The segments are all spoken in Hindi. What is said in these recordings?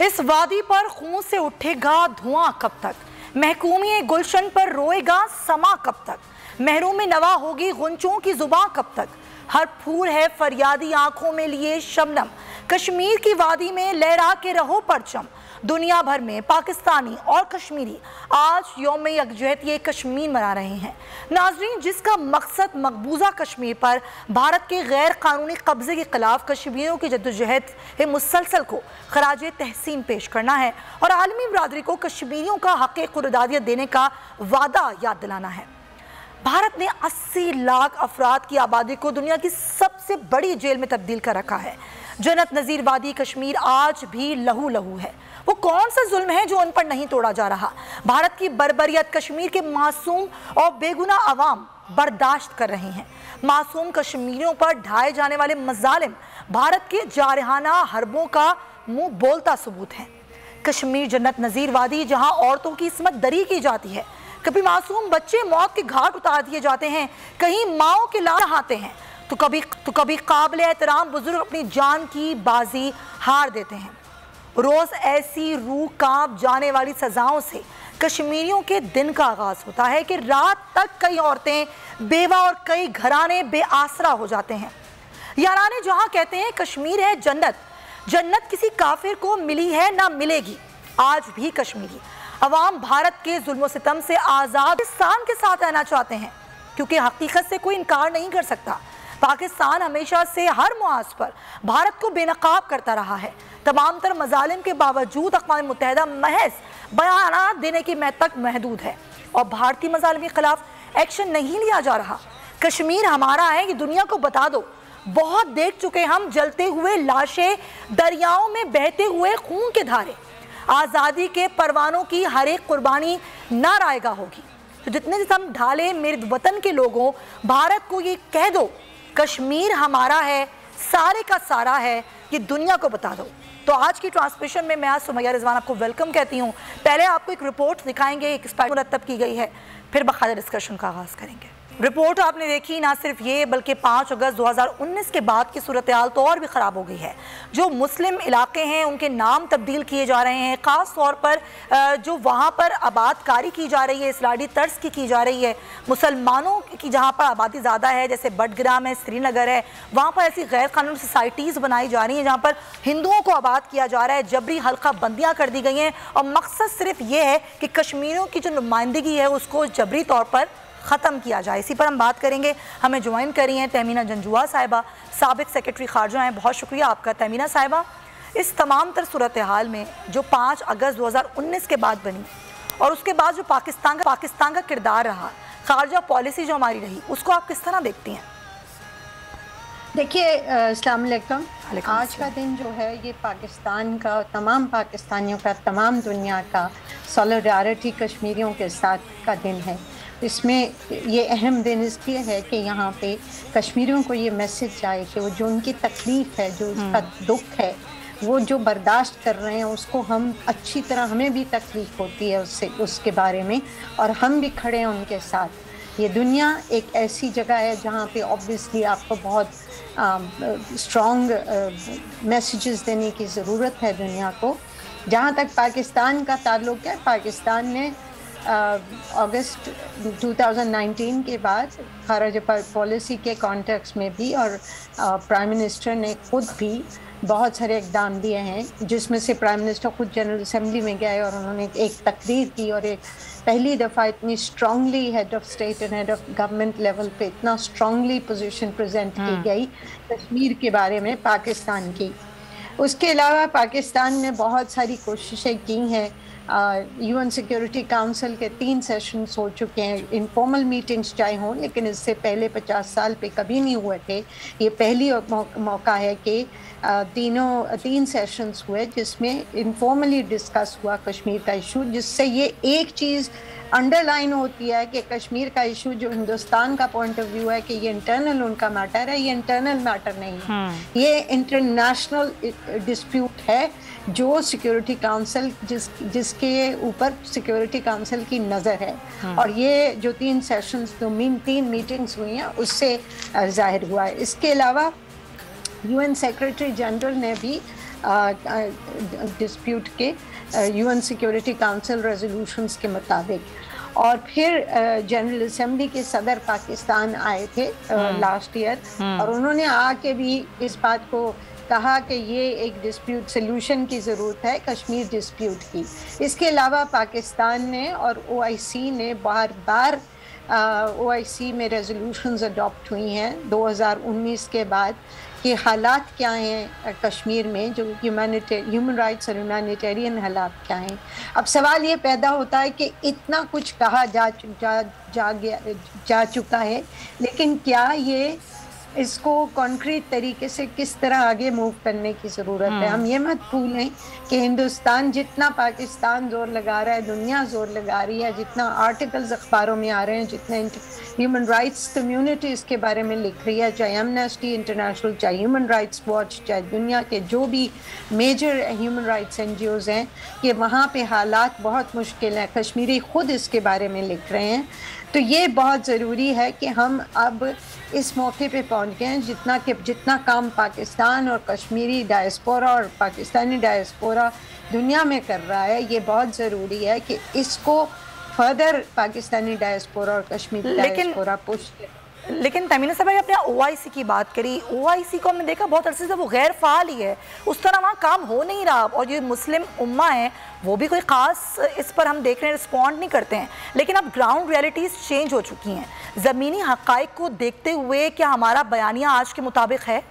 इस वादी पर खून से उठेगा धुआं कब तक, महकूमी गुलशन पर रोएगा समा कब तक, महरूम नवा होगी गुंचों की जुबां कब तक, हर फूल है फरियादी आंखों में लिए शबनम, कश्मीर की वादी में लहरा के रहो परचम। दुनिया भर में पाकिस्तानी और कश्मीरी आज यौम यकजहती कश्मीर मना रहे हैं। नाजरीन, जिसका मकसद मकबूजा कश्मीर पर भारत के गैर कानूनी कब्जे के खिलाफ कश्मीरियों की जद्दोजहद मुसलसल को खराज तहसीन पेश करना है और आलमी बरादरी को कश्मीरियों का हक़ खुददादियत देने का वादा याद दिलाना है। भारत ने 80 लाख अफराद की आबादी को दुनिया की सबसे बड़ी जेल में तब्दील कर रखा है। जन्नत नज़ीर वादी कश्मीर आज भी लहू लहू है। वो कौन सा जुल्म है जो उन पर नहीं तोड़ा जा रहा? भारत की बर्बरियत कश्मीर के मासूम और बेगुनाह अवाम बर्दाश्त कर रहे हैं। मासूम कश्मीरियों पर ढाए जाने वाले मजालिम भारत के जारहाना हरबों का मुंह बोलता सबूत है। कश्मीर जन्नत नज़ीर वादी जहां औरतों की इस्मत दरी की जाती है, कभी मासूम बच्चे मौत के घाट उतार दिए जाते हैं, कहीं माओ के लाल हाथे हैं, तो कभी काबिल एहतराम बुजुर्ग अपनी जान की बाजी हार देते हैं। रोज़ ऐसी रूह कांप जाने वाली सजाओं से कश्मीरियों के दिन का आगाज़ होता है कि रात तक कई औरतें बेवा और कई घराने बेआसरा हो जाते हैं। याराने जहां कहते हैं कश्मीर है जन्नत, जन्नत किसी काफिर को मिली है ना मिलेगी। आज भी कश्मीरी अवाम भारत के जुल्म सितम से आज़ाद पाकिस्तान के साथ रहना चाहते हैं, क्योंकि हकीकत से कोई इनकार नहीं कर सकता। पाकिस्तान हमेशा से हर मुआज पर भारत को बेनकाब करता रहा है। तमाम तर मजालिम के बावजूद अक़वाम मुत्तहिदा महज बयानात देने की महद तक महदूद है और भारतीय मजालिम के खिलाफ एक्शन नहीं लिया जा रहा। कश्मीर हमारा है कि दुनिया को बता दो। बहुत देख चुके हम जलते हुए लाशें, दरियाओं में बहते हुए खून के धारे। आज़ादी के परवानों की हर एक कुर्बानी नारायगा होगी। तो जितने हम ढाले मेरे वतन के लोगों, भारत को ये कह दो कश्मीर हमारा है, सारे का सारा है, ये दुनिया को बता दो। तो आज की ट्रांसमिशन में मैं आज सुमैया रिजवान आपको वेलकम कहती हूँ। पहले आपको एक रिपोर्ट दिखाएंगे, एक स्पेशल मुरतब की गई है, फिर बाकायदा डिस्कशन का आगाज़ करेंगे। रिपोर्ट आपने देखी, ना सिर्फ ये बल्कि 5 अगस्त 2019 के बाद की सूरत हाल तो और भी ख़राब हो गई है। जो मुस्लिम इलाके हैं उनके नाम तब्दील किए जा रहे हैं, ख़ास तौर पर जो वहाँ पर आबादकारी की जा रही है इस्लाही तर्ज की जा रही है। मुसलमानों की जहाँ पर आबादी ज़्यादा है, जैसे बडग्राम है, श्रीनगर है, वहाँ पर ऐसी गैर कानूनी सोसाइटीज़ बनाई जा रही हैं जहाँ पर हिंदुओं को आबाद किया जा रहा है। जबरी हल्का बंदियाँ कर दी गई हैं और मकसद सिर्फ ये है कि कश्मीरियों की जो नुमाइंदगी है उसको जबरी तौर पर ख़त्म किया जाए। इसी पर हम बात करेंगे। हमें ज्वाइन करी हैं तहमीना जंजुआ साहिबा, साबिक सेक्रेटरी खारजा हैं। बहुत शुक्रिया आपका तहमीना साहिबा। इस तमाम तर सूरत हाल में जो 5 अगस्त 2019 के बाद बनी और उसके बाद जो पाकिस्तान का किरदार रहा, खारजा पॉलिसी जो हमारी रही, उसको आप किस तरह देखती हैं? देखिए, अस्सलाम वालेकुम। आज का दिन जो है ये पाकिस्तान का, तमाम पाकिस्तानियों का, तमाम दुनिया का सॉलिडारिटी कश्मीरियों के साथ का दिन है। इसमें ये अहम दिन इसलिए है कि यहाँ पे कश्मीरियों को ये मैसेज जाए कि वो जो उनकी तकलीफ़ है, जो उसका दुख है, वो जो बर्दाश्त कर रहे हैं उसको हम अच्छी तरह, हमें भी तकलीफ़ होती है उसके बारे में, और हम भी खड़े हैं उनके साथ। ये दुनिया एक ऐसी जगह है जहाँ पे ऑब्वियसली आपको बहुत स्ट्रॉन्ग मैसेजेस देने की ज़रूरत है दुनिया को। जहाँ तक पाकिस्तान का ताल्लुक़ है, पाकिस्तान ने अगस्त 2019 के बाद खारजा पॉलिसी के कॉन्टेक्स्ट में भी और प्राइम मिनिस्टर ने खुद भी बहुत सारे इक़दाम दिए हैं, जिसमें से प्राइम मिनिस्टर खुद जनरल असेंबली में गए और उन्होंने एक तकरीर की और एक पहली दफ़ा इतनी strongly head of state and head of government level पे इतना स्ट्रांगली पोजीशन प्रेजेंट की गई कश्मीर के बारे में पाकिस्तान की। उसके अलावा पाकिस्तान ने बहुत सारी कोशिशें की हैं। UN सिक्योरिटी काउंसिल के 3 सेशंस हो चुके हैं, इनफॉर्मल मीटिंग्स चाहे हों, लेकिन इससे पहले 50 साल पे कभी नहीं हुए थे। ये पहली मौका है कि 3 सेशंस हुए जिसमें इनफॉर्मली डिस्कस हुआ कश्मीर का इशू, जिससे ये एक चीज़ अंडरलाइन होती है कि कश्मीर का इशू जो हिंदुस्तान का पॉइंट ऑफ व्यू है कि ये इंटरनल उनका मैटर है, ये इंटरनल मैटर नहीं है, ये इंटरनेशनल डिस्प्यूट है जो सिक्योरिटी काउंसिल जिसके ऊपर सिक्योरिटी काउंसिल की नज़र है। और ये जो 3 सेशंस, 3 मीटिंग्स हुई हैं, उससे जाहिर हुआ है। इसके अलावा UN सेक्रेटरी जनरल ने भी डिस्प्यूट के यूएन सिक्योरिटी काउंसिल रेजोल्यूशंस के मुताबिक। और फिर जनरल असेंबली के सदर पाकिस्तान आए थे लास्ट ईयर, और उन्होंने आके भी इस बात को कहा कि ये एक डिस्प्यूट सोल्यूशन की ज़रूरत है, कश्मीर डिस्प्यूट की। इसके अलावा पाकिस्तान ने और ओआईसी ने बार बार ओआईसी में रेजोल्यूशंस अडॉप्ट हुई हैं 2019 के बाद कि हालात क्या हैं कश्मीर में, जो ह्यूमन राइट्स और ह्यूमैनिटेरियन हालात क्या हैं। अब सवाल ये पैदा होता है कि इतना कुछ कहा जा चुका है, लेकिन क्या ये इसको कॉन्क्रीट तरीके से किस तरह आगे मूव करने की ज़रूरत है। हम ये मत भूलें कि हिंदुस्तान जितना पाकिस्तान जोर लगा रहा है, दुनिया जोर लगा रही है, जितना आर्टिकल्स अखबारों में आ रहे हैं, जितने ह्यूमन राइट्स कम्युनिटी इसके बारे में लिख रही है, चाहे एमनेस्टी इंटरनेशनल, चाहे ह्यूमन राइट्स वॉच, चाहे दुनिया के जो भी मेजर ह्यूमन राइट्स NGOs हैं, कि वहाँ पे हालात बहुत मुश्किल हैं। कश्मीरी खुद इसके बारे में लिख रहे हैं। तो ये बहुत ज़रूरी है कि हम अब इस मौके पे पहुंच गए हैं, जितना काम पाकिस्तान और कश्मीरी डायस्पोरा और पाकिस्तानी डायस्पोरा दुनिया में कर रहा है, ये बहुत ज़रूरी है कि इसको फर्दर पाकिस्तानी डायस्पोरा और कश्मीरी डायस्पोरा पुश। लेकिन तमीना साहब, आपने ओआईसी की बात करी, ओआईसी को हमने देखा बहुत अरसे से वो गैर फाल ही है, उस तरह वहाँ काम हो नहीं रहा। और जो मुस्लिम उम्मा है वो भी कोई ख़ास इस पर हम देख रहे हैं रिस्पॉन्ड नहीं करते हैं। लेकिन अब ग्राउंड रियलिटीज़ चेंज हो चुकी हैं, ज़मीनी हक़ाइक़ को देखते हुए क्या हमारा बयानिया आज के मुताबिक है?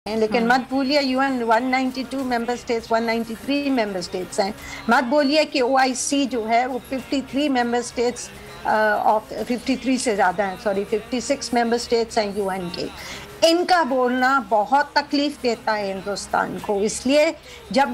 लेकिन मत भूलिए UN 192 member states, 193 member states हैं। मत बोलिए कि OIC जो है वो 53 मेंबर स्टेट्स ऑफ 53 से ज़्यादा हैं, सॉरी 56 मेंबर स्टेट्स हैं UN के। इनका बोलना बहुत तकलीफ देता है हिंदुस्तान को। इसलिए जब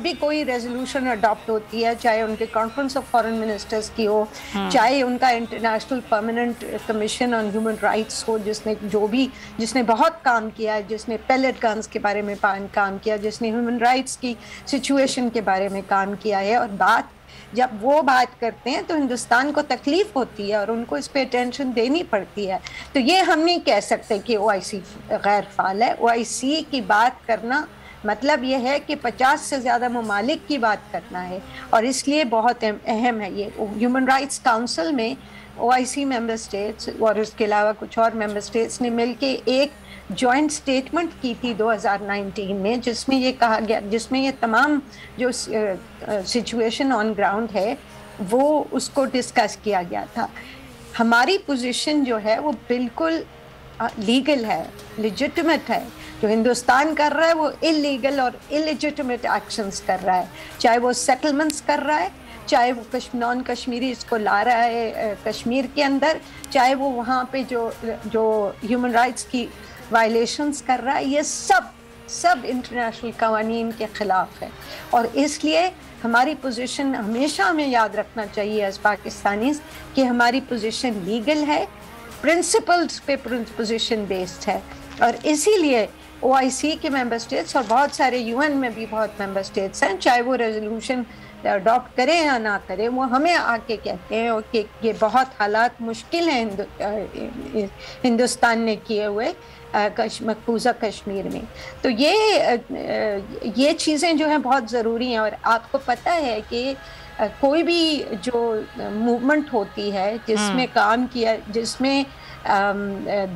भी कोई रेजोल्यूशन अडॉप्ट होती है, चाहे उनके कॉन्फ्रेंस ऑफ फॉरेन मिनिस्टर्स की हो, चाहे उनका international permanent commission on human rights हो, जिसने बहुत काम किया है, जिसने पैलेट गन्स के बारे में काम किया, जिसने ह्यूमन राइट्स की सिचुएशन के बारे में काम किया है, और जब वो बात करते हैं तो हिंदुस्तान को तकलीफ होती है और उनको इस पे अटेंशन देनी पड़ती है। तो ये हम नहीं कह सकते कि OIC गैर फाल है। OIC की बात करना मतलब ये है कि 50 से ज़्यादा ममालिक की बात करना है, और इसलिए बहुत अहम है ये। ह्यूमन राइट्स काउंसिल में OIC मेंबर स्टेट्स और उसके अलावा कुछ और मेंबर स्टेट्स ने मिलके एक जॉइंट स्टेटमेंट की थी 2019 में, जिसमें ये कहा गया, जिसमें ये तमाम जो सिचुएशन ऑन ग्राउंड है वो उसको डिस्कस किया गया था। हमारी पोजीशन जो है वो बिल्कुल लीगल है, लेजिटिमेट है। जो हिंदुस्तान कर रहा है वो इलीगल और इलेजिटिमेट एक्शंस कर रहा है, चाहे वो सेटलमेंट्स कर रहा है, चाहे वो नॉन कश्मीरी इसको ला रहा है कश्मीर के अंदर, चाहे वो वहाँ पे जो ह्यूमन राइट्स की वायलेशंस कर रहा है, ये सब इंटरनेशनल कवानीन के ख़िलाफ़ है। और इसलिए हमारी पोजीशन हमेशा हमें याद रखना चाहिए एज पाकिस्तानीज़ कि हमारी पोजीशन लीगल है, प्रिंसिपल्स पे पोजीशन बेस्ड है। और इसीलिए OIC के मेंबर स्टेट्स और बहुत सारे UN में भी बहुत मेंबर स्टेट्स हैं, चाहे वो रेजोल्यूशन अडॉप्ट करें या ना करें, वो हमें आके कहते हैं कि ये बहुत हालात मुश्किल हैं हिंदुस्तान ने किए हुए मकबूजा कश्मीर में। तो ये चीज़ें जो हैं बहुत ज़रूरी हैं। और आपको पता है कि कोई भी जो मूवमेंट होती है जिसमें काम किया, जिसमें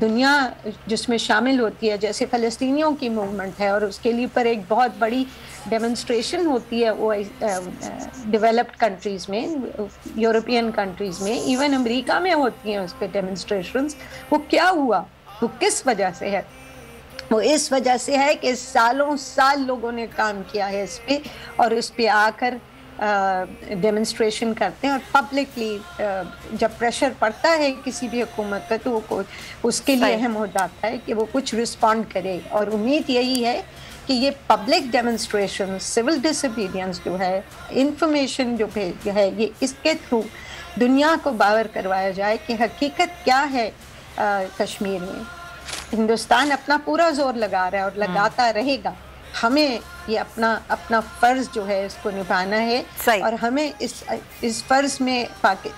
दुनिया जिसमें शामिल होती है, जैसे फ़लस्तीनियों की मूवमेंट है, और उसके लिए पर एक बहुत बड़ी डेमोन्स्ट्रेशन होती है वो डेवलप्ड कंट्रीज़ में, यूरोपियन कंट्रीज़ में, इवन अमेरिका में होती हैं उस पर डेमोन्स्ट्रेशंस। वो क्या हुआ, वो किस वजह से है? वो इस वजह से है कि सालों साल लोगों ने काम किया है इस पे, और इस पे आकर डेमोन्स्ट्रेशन करते हैं। और पब्लिकली जब प्रेशर पड़ता है किसी भी हुकूमत का, तो वो उसके लिए अहम हो जाता है कि वो कुछ रिस्पॉन्ड करे। और उम्मीद यही है कि ये पब्लिक डेमोन्स्ट्रेशन, सिविल डिसोबीडियंस जो है, इंफॉर्मेशन जो है, ये इसके थ्रू दुनिया को बावर करवाया जाए कि हकीकत क्या है कश्मीर में। हिंदुस्तान अपना पूरा जोर लगा रहा है और लगाता रहेगा। हमें ये अपना फ़र्ज़ जो है इसको निभाना है, और हमें इस फ़र्ज़ में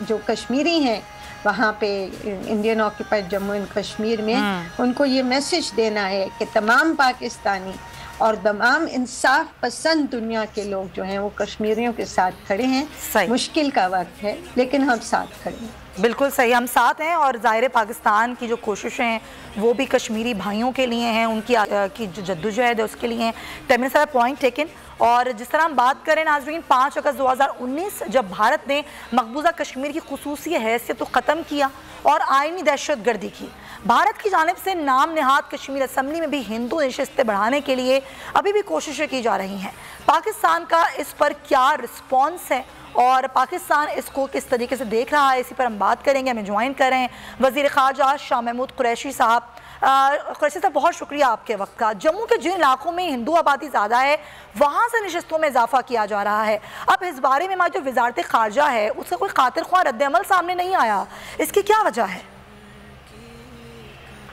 जो कश्मीरी हैं वहाँ पे Indian occupied Jammu and Kashmir में, उनको ये मैसेज देना है कि तमाम पाकिस्तानी और तमाम इंसाफ पसंद दुनिया के लोग जो हैं वो कश्मीरियों के साथ खड़े हैं। मुश्किल का वक्त है लेकिन हम साथ खड़े हैं। बिल्कुल सही, हम साथ हैं और ज़ाहिर पाकिस्तान की जो कोशिशें हैं वो भी कश्मीरी भाइयों के लिए हैं, उनकी की जो जद्दोजहद है उसके लिए हैं। तमीना साहब पॉइंट टेकन। और जिस तरह हम बात करें नाज़रीन, 5 अगस्त 2019 जब भारत ने मकबूजा कश्मीर की खुसूसी हैसियत को ख़त्म किया और आइनी दहशतगर्दी की, भारत की जानिब से नाम निहाद कश्मीर असम्बली में भी हिंदू नशिस्तें बढ़ाने के लिए अभी भी कोशिशें की जा रही हैं। पाकिस्तान का इस पर क्या रिस्पॉन्स है और पाकिस्तान इसको किस तरीके से देख रहा है, इसी पर हम बात करेंगे। हमें ज्वाइन कर रहे हैं वज़ीर ख़ारजा शाह महमूद कुरैशी साहब। कुरैशी साहब, बहुत शुक्रिया आपके वक्त का। जम्मू के जिन इलाकों में हिंदू आबादी ज़्यादा है वहाँ से नशिस्तों में इजाफा किया जा रहा है। अब इस बारे में हमारी जो वज़ारत ख़ारजा है उसका कोई खातिर ख्वाह रद्द-ए-अमल सामने नहीं आया, इसकी क्या वजह है?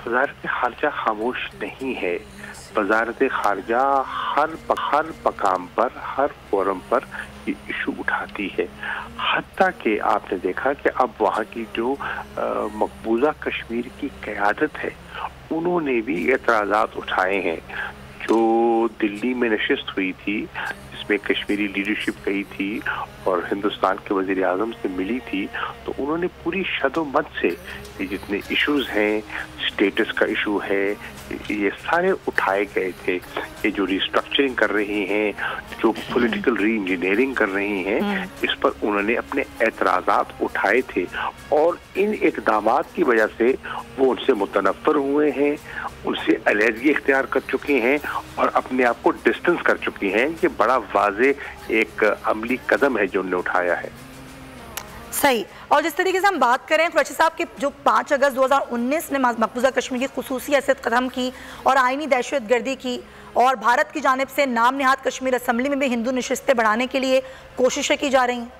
वज़ारत ख़ारजा खामोश नहीं है। वज़ारत ख़ारजा हर मकाम पर, हर फोरम पर ये इशू उठाती है। हत्ता कि आपने देखा कि अब वहाँ की जो मकबूजा कश्मीर की क़यादत है उन्होंने भी एतराज़ात उठाए हैं। जो दिल्ली में नशिस्त हुई थी जिसमें कश्मीरी लीडरशिप गई थी और हिंदुस्तान के वज़ीर आज़म से मिली थी, तो उन्होंने पूरी शदोमत से ये जितने इश्यूज हैं, स्टेटस का इशू है, ये सारे उठाए गए थे। ये जो रिस्ट्रक्चरिंग कर रही हैं, जो पॉलिटिकल री इंजीनियरिंग कर रही हैं, इस पर उन्होंने अपने एतराज़ात उठाए थे और इन इक़दामात की वजह से वो उनसे मुतनफ़्फ़र हुए हैं, उनसे अलहदगी इख्तियार कर चुके हैं और अपने आप को डिस्टेंस कर चुकी हैं। ये बड़ा वाज़े एक अमली कदम है जो उन्होंने उठाया है। सही। और जिस तरीके से हम बात करें कुरैशी साहब के, जो 5 अगस्त 2019 ने मकबूजा कश्मीर की खुसूसी हैसियत ख़त्म की और आइनी दहशतगर्दी की और भारत की जानिब से नाम निहाद कश्मीर असम्बली में भी हिंदू नशिस्तें बढ़ाने के लिए कोशिशें की जा रही हैं,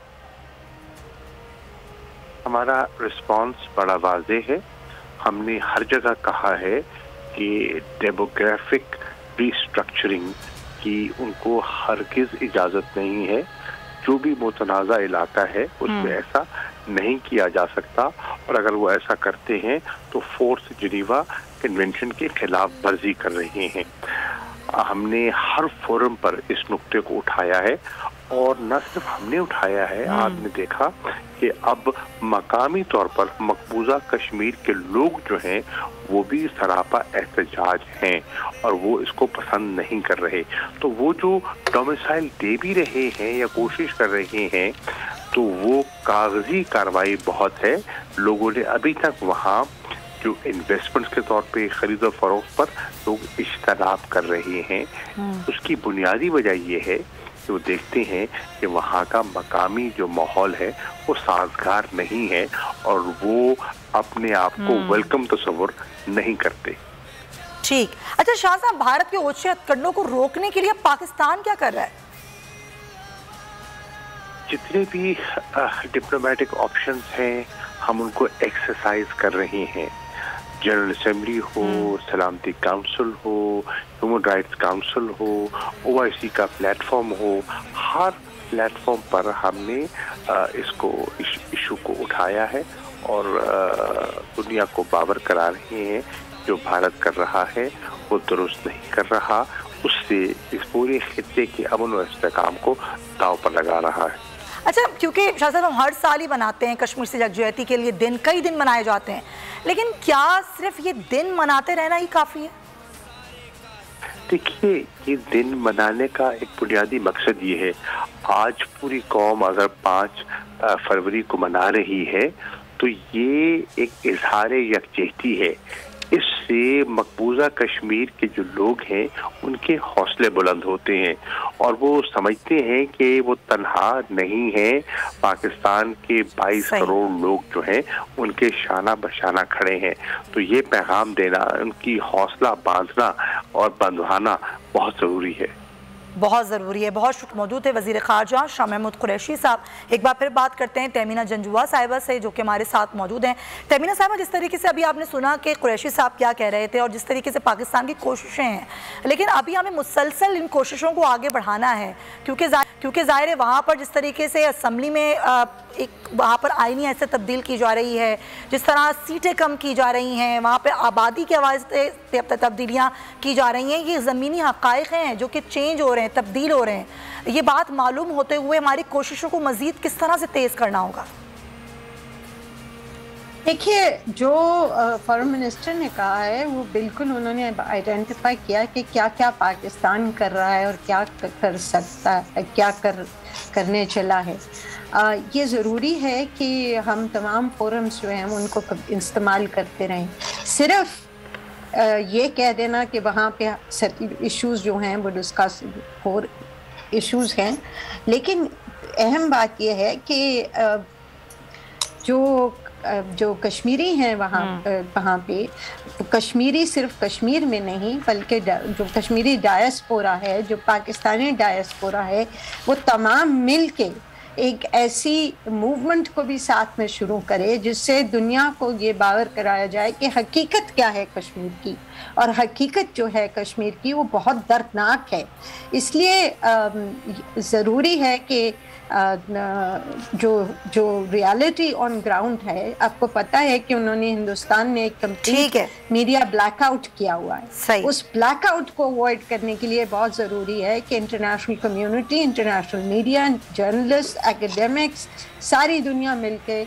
हमारा रिस्पॉन्स बड़ा वाज़े है। हमने हर जगह कहा है कि डेमोग्राफिक रिस्ट्रक्चरिंग की उनको हरगिज़ इजाज़त नहीं है। जो भी मुतनाज़ा इलाका है उसमें ऐसा नहीं किया जा सकता और अगर वो ऐसा करते हैं तो फोर्स जिनीवा कन्वेंशन के खिलाफ वर्जी कर रहे हैं। हमने हर फोरम पर इस नुक्ते को उठाया है और न सिर्फ हमने उठाया है, आपने देखा कि अब मकामी तौर पर मकबूजा कश्मीर के लोग जो हैं वो भी सरापा एहतजाज हैं और वो इसको पसंद नहीं कर रहे। तो वो जो डोमिसाइल दे भी रहे हैं या कोशिश कर रहे हैं तो वो कागजी कार्रवाई बहुत है। लोगों ने अभी तक वहाँ जो इन्वेस्टमेंट्स के तौर पे खरीद और फरोख्त पर लोग इश्तराक कर रहे हैं, उसकी बुनियादी वजह ये है कि वो देखते हैं कि वहाँ का मकामी जो माहौल है वो साजगार नहीं है और वो अपने आप को वेलकम तस्वुर नहीं करते। ठीक। अच्छा शाह साहब, भारत के ओछे हथकंडों को रोकने के लिए पाकिस्तान क्या कर रहा है? जितने भी डिप्लोमेटिक ऑप्शंस हैं हम उनको एक्सरसाइज कर रहे हैं। जनरल असेंबली हो, सलामती काउंसिल हो, ह्यूमन राइट्स काउंसिल हो, OIC का प्लेटफॉर्म हो, हर प्लेटफॉर्म पर हमने इसको इशू को उठाया है और दुनिया को बावर करा रहे हैं जो भारत कर रहा है वो दुरुस्त नहीं कर रहा, उससे इस पूरे खित्ते के अमन व इस्तेहकाम को दांव पर लगा रहा है। अच्छा, क्योंकि शाह साहब हम हर साल ही बनाते हैं कश्मीर से यकजहती के लिए दिन, कई दिन मनाए जाते हैं, लेकिन क्या सिर्फ ये दिन मनाते रहना ही काफ़ी है? देखिए, ये दिन मनाने का एक बुनियादी मकसद ये है, आज पूरी कौम अगर 5 फरवरी को मना रही है तो ये एक इजहार यकजहती है। इससे मकबूजा कश्मीर के जो लोग हैं उनके हौसले बुलंद होते हैं और वो समझते हैं कि वो तन्हा नहीं है। पाकिस्तान के 22 करोड़ लोग जो हैं उनके शाना बशाना खड़े हैं। तो ये पैगाम देना, उनकी हौसला बांधना और बंधवाना बहुत ज़रूरी है, बहुत ज़रूरी है। बहुत शुक्र मौजूद है वज़ीर ख़ारजा शाह महमूद कुरैशी साहब। एक बार फिर बात करते हैं तमीना जंजुआ साहिबा से जो कि हमारे साथ मौजूद हैं। तमीना साहिबा, जिस तरीके से अभी आपने सुना कि कुरैशी साहब क्या कह रहे थे और जिस तरीके से पाकिस्तान की कोशिशें हैं, लेकिन अभी हमें मुसलसल इन कोशिशों को आगे बढ़ाना है क्योंकि क्योंकि ज़ाहिर है वहाँ पर जिस तरीके से असम्बली में एक वहाँ पर आईनी हैसियत तब्दील की जा रही है, जिस तरह सीटें कम की जा रही हैं, वहाँ पे आबादी के हवाले से तब्दीलियाँ की जा रही हैं, ये ज़मीनी हक़ाइक़ हैं जो कि चेंज हो रहे हैं, तब्दील हो रहे हैं। ये बात मालूम होते हुए हमारी कोशिशों को मज़ीद किस तरह से तेज़ करना होगा? देखिए, जो फॉरेन मिनिस्टर ने कहा है वो बिल्कुल उन्होंने आइडेंटिफाई किया कि क्या क्या पाकिस्तान कर रहा है और क्या कर सकता है, क्या करने चला है। ये ज़रूरी है कि हम तमाम फोरम्स जो हैं उनको इस्तेमाल करते रहें। सिर्फ ये कह देना कि वहाँ पे इश्यूज़ जो हैं वो डिस्कस हो इश्यूज़ हैं, लेकिन अहम बात यह है कि जो कश्मीरी हैं वहाँ पे, तो कश्मीरी सिर्फ कश्मीर में नहीं बल्कि जो कश्मीरी डायस्पोरा है, जो पाकिस्तानी डायस्पोरा है, वो तमाम मिल के एक ऐसी मूवमेंट को भी साथ में शुरू करे जिससे दुनिया को ये बावर कराया जाए कि हकीकत क्या है कश्मीर की, और हकीकत जो है कश्मीर की वो बहुत दर्दनाक है। इसलिए ज़रूरी है कि जो रियलिटी ऑन ग्राउंड है, आपको पता है कि उन्होंने हिंदुस्तान में एक कंप्लीट मीडिया ब्लैकआउट किया हुआ है। उस ब्लैकआउट को अवॉइड करने के लिए बहुत ज़रूरी है कि international community, international media, journalist, academics, सारी दुनिया मिलकर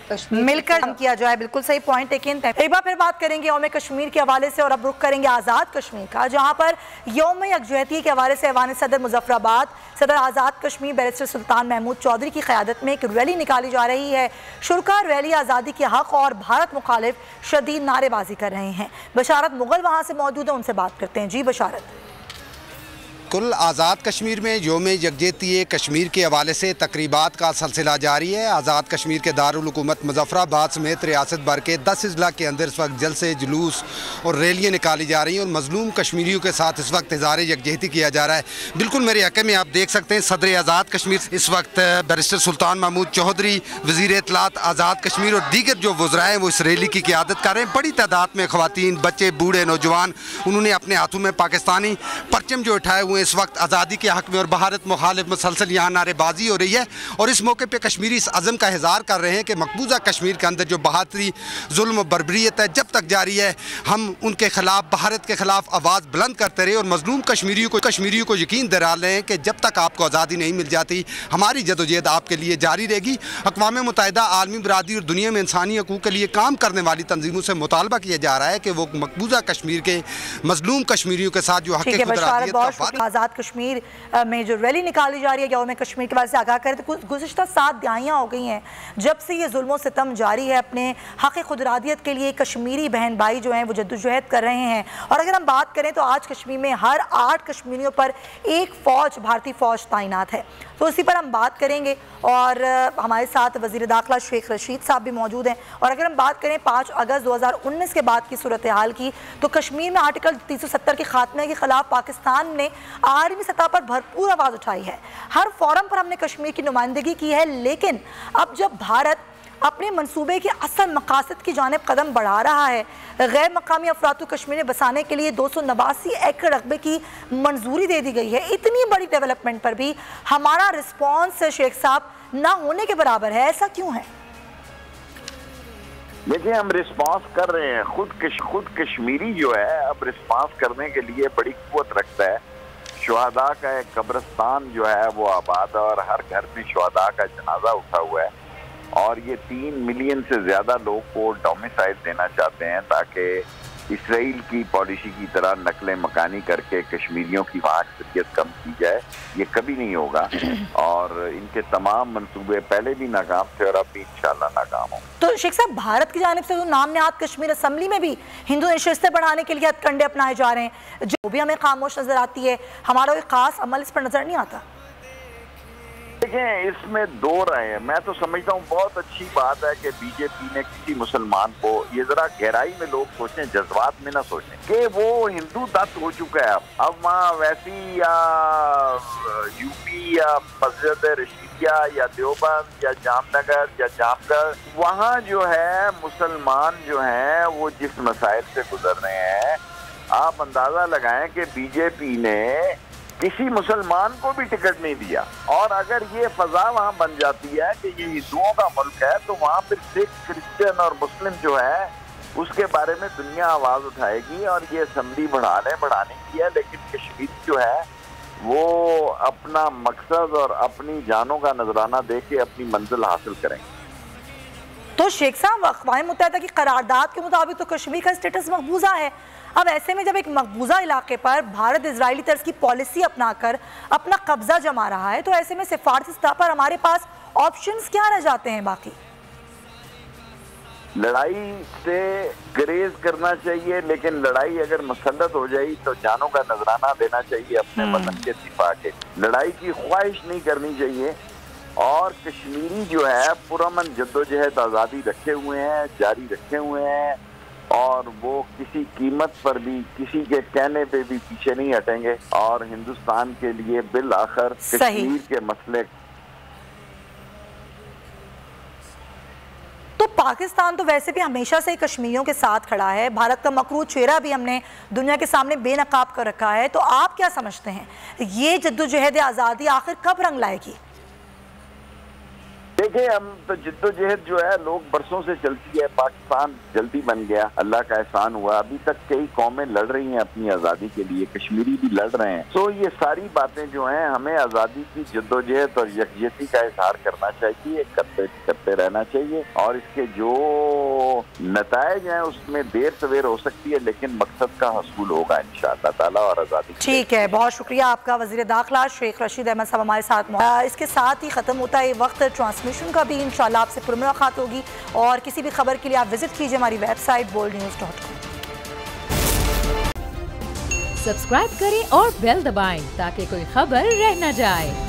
काम किया जाए। बिल्कुल सही पॉइंट। लेकिन एक बार फिर बात करेंगे यौम कश्मीर के हवाले से, और अब रुख करेंगे आज़ाद कश्मीर का, जहाँ पर यौम यकजहती के हवाले से ऐवान सदर मुजफ्फराबाद सदर आज़ाद कश्मीर बैरिस्टर सुल्तान महमूद चौधरी की क़यादत में एक रैली निकाली जा रही है। शुरा रैली आज़ादी के हक़ और भारत मुखालिफ शदीद नारेबाजी कर रहे हैं। बशारत मुगल वहाँ से मौजूद है, उनसे बात करते हैं। जी बशारत। कुल आज़ाद कश्मीर में यौम यकजहती कश्मीर के हवाले से तकरीबात का सिलसिला जारी है। आज़ाद कश्मीर के दारुल हुकूमत मुजफ्फराबाद समेत रियासत भर के 10 अजला के अंदर इस वक्त जलसे, जुलूस और रैलियाँ निकाली जा रही हैं और मजलूम कश्मीरियों के साथ इस वक्त इज़हार यकजहती किया जा रहा है। बिल्कुल मेरे हक़ में आप देख सकते हैं सदर आज़ाद कश्मीर इस वक्त बैरिस्टर सुल्तान महमूद चौधरी, वज़ीर इत्तलात आज़ाद कश्मीर और दीगर जो वज़रा हैं वो इस रैली की क़यादत कर रहे हैं। बड़ी तादाद में ख़वातीन, बच्चे, बूढ़े, नौजवान, उन्होंने अपने हाथों में पाकिस्तानी परचम जो उठाए हुए इस वक्त आज़ादी के हक़ में और भारत मुखालिफ मुसलसल यहाँ नारेबाजी हो रही है। और इस मौके पे कश्मीरी इस अज़म का इज़हार कर रहे हैं कि मकबूजा कश्मीर के अंदर जो बहादुरी, जुल्म और बर्बरियत है जब तक जारी है, हम उनके ख़िलाफ़, भारत के ख़िलाफ़ आवाज़ बुलंद करते रहे और मजलूम कश्मीरियों को यकीन दिला रहे हैं कि जब तक आपको आज़ादी नहीं मिल जाती हमारी जदोजहद आपके लिए जारी रहेगी। अक़वाम मुत्तहिदा, आलमी बरादरी और दुनिया में इंसानी हकूक़ के लिए काम करने वाली तंजीमों से मुतालबा किया जा रहा है कि वो मकबूजा कश्मीर के मजलूम कश्मीरियों के साथ जो आज़ाद कश्मीर में जो रैली निकाली जा रही है यौम कश्मीर के बारे से आगाह करें तो गुज़िश्ता 7 दहाइयाँ हो गई हैं जब से ये जुल्म सितम जारी है। अपने हक़ खुदरादियत के लिए कश्मीरी बहन भाई जो हैं वो जद्दोजहद कर रहे हैं। और अगर हम बात करें तो आज कश्मीर में हर 8 कश्मीरियों पर एक फ़ौज, भारतीय फ़ौज तैनात है। तो इसी पर हम बात करेंगे और हमारे साथ वज़ीर दाखिला शेख रशीद साहब भी मौजूद हैं। और अगर हम बात करें 5 अगस्त 2019 के बाद की सूरत हाल की, तो कश्मीर में आर्टिकल 370 के खात्मे के ख़िलाफ़ पाकिस्तान ने आलमी सतह पर भरपूर आवाज़ उठाई है। हर फोरम पर हमने कश्मीर की नुमाइंदगी की है। लेकिन अब जब भारत अपने मनसूबे के असल मकासद की जानिब कदम बढ़ा रहा है, गैर मकामी अफराद कश्मीर में बसाने के लिए 289 एकड़ रकबे की मंजूरी दे दी गई है, इतनी बड़ी डेवलपमेंट पर भी हमारा रिस्पॉन्स शेख साहब ना होने के बराबर है, ऐसा क्यों है? देखिए, हम रिस्पांस कर रहे हैं। खुद कश्मीरी जो है अब रिस्पांस करने के लिए बड़ी कुव्वत रखता है। शुहदा का एक कब्रिस्तान जो है वो आबाद है और हर घर में शुहदा का जनाजा उठा हुआ है और ये 3 मिलियन से ज़्यादा लोग को डोमिसाइल देना चाहते हैं ताकि इसराइल की पॉलिसी की तरह नकल मकानी करके कश्मीरियों की वहाँ अक्सरियत कम की जाए। ये कभी नहीं होगा और इनके तमाम मंसूबे पहले भी नाकाम थे और अब भी इंशाल्लाह नाकाम होंगे। तो शेख साहब, भारत की जानिब से तो नाम नहाद कश्मीर असेंबली में भी हिंदू नशिस्तें बढ़ाने के लिए हथकंडे अपनाए जा रहे हैं, जो भी हमें खामोश नजर आती है। हमारा कोई खास अमल इस पर नजर नहीं आता। देखें, इसमें 2 राय है। मैं तो समझता हूँ बहुत अच्छी बात है कि बीजेपी ने किसी मुसलमान को, ये जरा गहराई में लोग सोचें, जज्बात में ना सोचें, कि वो हिंदू तत्व हो चुका है। अब वहाँ वैसी या यूपी या मस्जिद रशीदिया या देवबंद या जामनगर या जामगढ़, वहाँ जो है मुसलमान जो हैं वो जिस मसाइल से गुजर रहे हैं, आप अंदाजा लगाएं कि बीजेपी ने किसी मुसलमान को भी टिकट नहीं दिया। और अगर ये फजा वहाँ बन जाती है कि ये हिंदुओं का मुल्क है, तो वहाँ फिर सिख, क्रिश्चियन और मुस्लिम जो है उसके बारे में दुनिया आवाज उठाएगी। और ये असम्बली बढ़ाने की है, लेकिन कश्मीर जो है वो अपना मकसद और अपनी जानों का नजराना दे के अपनी मंजिल हासिल करेंगे। तो शेख साहब, अक़वाम मुत्तहिदा की करारदाद के मुताबिक तो कश्मीर का स्टेटस मकबूजा है। अब ऐसे में जब एक मकबूजा इलाके पर भारत इजरायली तर्ज की पॉलिसी अपनाकर अपना कब्जा जमा रहा है, तो ऐसे में सिफारती सतह पर हमारे पास ऑप्शंस क्या रह जाते हैं बाकी? लड़ाई से ग्रेज करना चाहिए, लेकिन लड़ाई अगर मसल्लत हो जाए तो जानों का नजराना देना चाहिए अपने वतन के दिफा के। लड़ाई की ख्वाहिश नहीं करनी चाहिए। और कश्मीरी जो है पुरअमन जद्दोजहद आज़ादी रखे हुए हैं, जारी रखे हुए हैं, और वो किसी कीमत पर भी किसी के कहने पे भी पीछे नहीं हटेंगे। और हिंदुस्तान के लिए बिल आखिर कश्मीर के मसले। तो पाकिस्तान तो वैसे भी हमेशा से कश्मीरियों के साथ खड़ा है, भारत का मकरूज चेहरा भी हमने दुनिया के सामने बेनकाब कर रखा है। तो आप क्या समझते हैं, ये जद्दोजहद आज़ादी आखिर कब रंग लाएगी? देखिए, हम तो जिद्दोजहद जो है लोग बरसों से चलती है। पाकिस्तान जल्दी बन गया, अल्लाह का एहसान हुआ। अभी तक कई कौमें लड़ रही हैं अपनी आज़ादी के लिए, कश्मीरी भी लड़ रहे हैं। तो ये सारी बातें जो हैं, हमें आज़ादी की जिद्दोजहद और यकजहती का इजहार करना चाहिए, करते रहना चाहिए। और इसके जो नताइज हैं उसमें देर सवेर हो सकती है, लेकिन मकसद का हसूल होगा इंशाअल्लाह ताला। और आज़ादी ठीक है, बहुत शुक्रिया आपका वज़ीर दाखिला शेख रशीद अहमद साहब हमारे साथ। इसके साथ ही ख़त्म होता है वक्त ट्रांसमिशन का भी। इंशाल्लाह आपसे पुरमुलाकात होगी। और किसी भी खबर के लिए आप विजिट कीजिए हमारी वेबसाइट boldnews.com। सब्सक्राइब करें और बेल दबाएं ताकि कोई खबर रह न जाए।